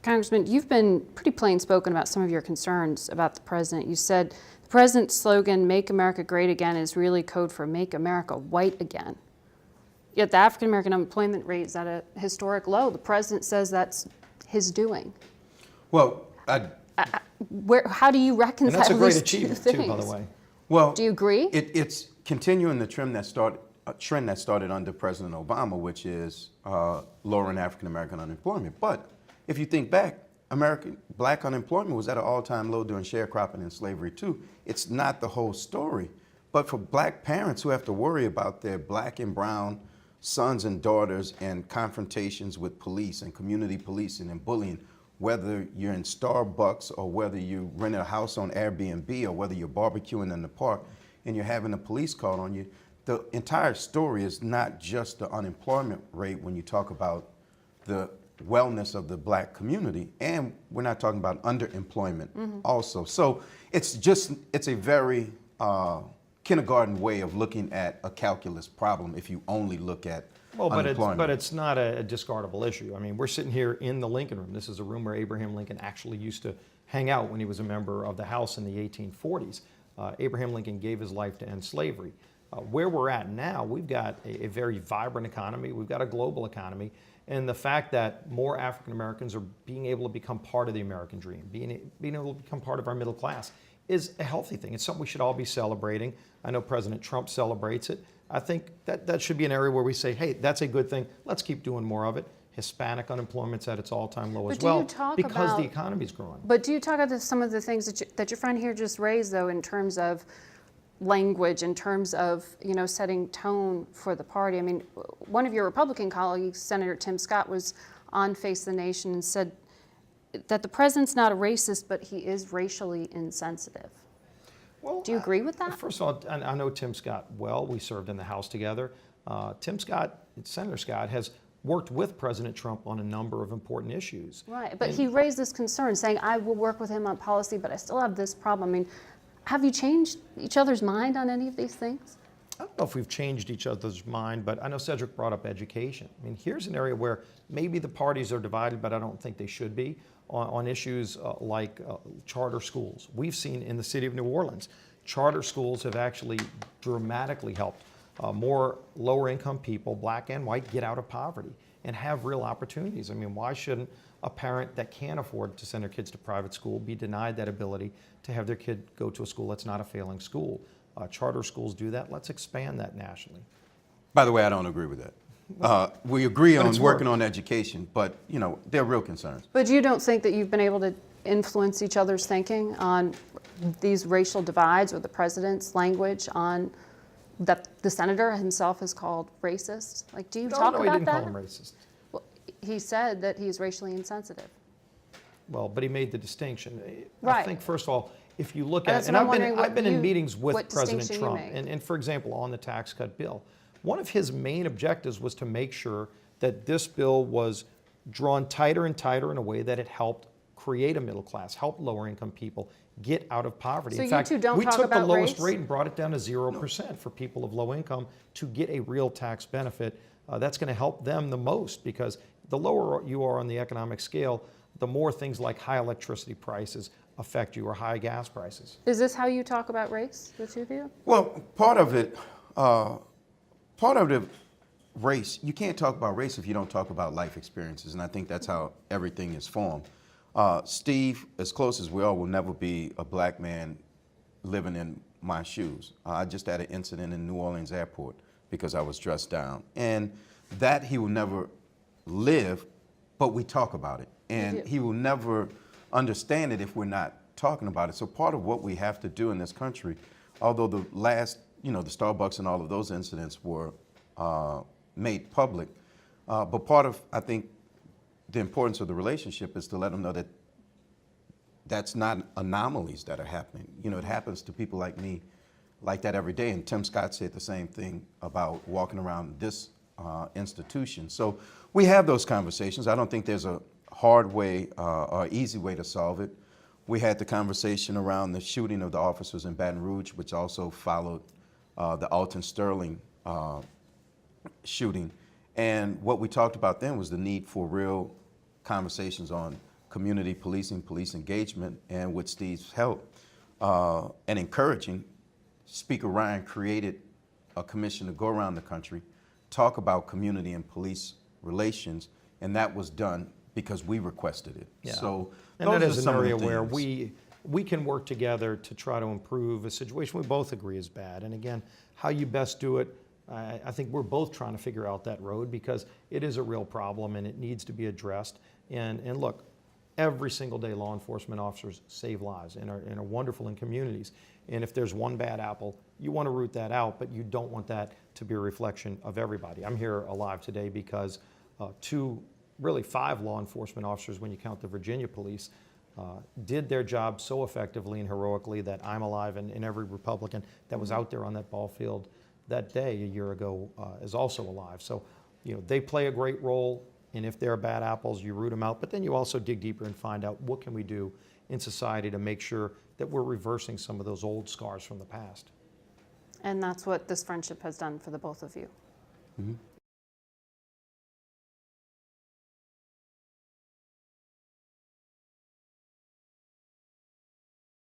Congressman, you've been pretty plain spoken about some of your concerns about the president. You said the president's slogan, "Make America Great Again," is really code for "Make America White Again." Yet the African American unemployment rate is at a historic low. The president says that's his doing. Well, how do you reconcile and that's a great these achievement two too, things? by the way. Well, do you agree? It's continuing the trend that started under President Obama, which is lowering African American unemployment. But if you think back, black unemployment was at an all-time low during sharecropping and slavery too. It's not the whole story. But for black parents who have to worry about their black and brown sons and daughters and confrontations with police and community policing and bullying, whether you're in Starbucks or whether you rent a house on Airbnb or whether you're barbecuing in the park and you're having a police call on you, the entire story is not just the unemployment rate when you talk about the wellness of the black community, and we're not talking about underemployment also. So it's a very kindergarten way of looking at a calculus problem if you only look at unemployment. But it's not a discardable issue. I mean, we're sitting here in the Lincoln Room. This is a room where Abraham Lincoln actually used to hang out when he was a member of the House in the 1840s. Abraham Lincoln gave his life to end slavery. Where we're at now, we've got a very vibrant economy. We've got a global economy. And the fact that more African Americans are being able to become part of the American dream, being able to become part of our middle class, is a healthy thing. It's something we should all be celebrating. I know President Trump celebrates it. I think that should be an area where we say, hey, that's a good thing. Let's keep doing more of it. Hispanic unemployment's at its all-time low as well because the economy's growing. But do you talk about some of the things that your friend here just raised, though, in terms of language, in terms of setting tone for the party? I mean, one of your Republican colleagues, Senator Tim Scott, was on Face the Nation and said that the president's not a racist, but he is racially insensitive. Well, do you agree with that? First of all, I know Tim Scott well. We served in the House together. Tim Scott, Senator Scott, has worked with President Trump on a number of important issues. Right, but he raised this concern, saying, I will work with him on policy, but I still have this problem. I mean, have you changed each other's mind on any of these things? I don't know if we've changed each other's mind, but I know Cedric brought up education. I mean, here's an area where maybe the parties are divided, but I don't think they should be, on issues like charter schools. We've seen in the city of New Orleans, charter schools have actually dramatically helped more lower income people, black and white, get out of poverty and have real opportunities. I mean, why shouldn't a parent that can't afford to send their kids to private school be denied that ability to have their kid go to a school that's not a failing school? Charter schools do that. Let's expand that nationally. By the way, I don't agree with that. We agree on working on education, but there are real concerns. But you don't think that you've been able to influence each other's thinking on these racial divides, or the president's language on that the senator himself is called racist? Like, do you talk about that? No, he didn't call him racist. Well, he said that he's racially insensitive. Well, but he made the distinction. Right. I think, first of all, if you look at, and I've been in meetings with President Trump, and for example, on the tax cut bill, one of his main objectives was to make sure that this bill was drawn tighter and tighter in a way that it helped create a middle class, help lower income people get out of poverty. So in fact, we took the lowest race? rate and brought it down to 0% for people of low income to get a real tax benefit. That's going to help them the most, because the lower you are on the economic scale, the more things like high electricity prices affect you, or high gas prices. Is this how you talk about race, the two of you? Well, part of the race, you can't talk about race if you don't talk about life experiences, and I think that's how everything is formed. Steve, as close as we are, will never be a black man living in my shoes. I just had an incident in New Orleans airport because I was dressed down, and that he will never live, but we talk about it, and he will never understand it if we're not talking about it. So part of what we have to do in this country, although the last, the Starbucks and all of those incidents were made public, but part of, I think, the importance of the relationship is to let them know that that's not anomalies that are happening. It happens to people like me like that every day. And Tim Scott said the same thing about walking around this institution. So we have those conversations. I don't think there's a hard way or easy way to solve it. We had the conversation around the shooting of the officers in Baton Rouge, which also followed the Alton Sterling shooting. And what we talked about then was the need for real conversations on community policing, police engagement, and with Steve's help and encouraging, Speaker Ryan created a commission to go around the country, talk about community and police relations, and that was done because we requested it. Yeah. So And those that are is an some of the area where things. we can work together to try to improve a situation we both agree is bad. And again, how you best do it, I think we're both trying to figure out that road because it is a real problem and it needs to be addressed. And look, every single day law enforcement officers save lives and are wonderful in communities. And if there's one bad apple, you want to root that out, but you don't want that to be a reflection of everybody. I'm here alive today because really 5 law enforcement officers, when you count the Virginia police, did their job so effectively and heroically that I'm alive, and every Republican that was out there on that ball field that day a year ago is also alive. So, they play a great role, and if they're bad apples, you root them out, but then you also dig deeper and find out what can we do in society to make sure that we're reversing some of those old scars from the past. And that's what this friendship has done for the both of you. Mhm.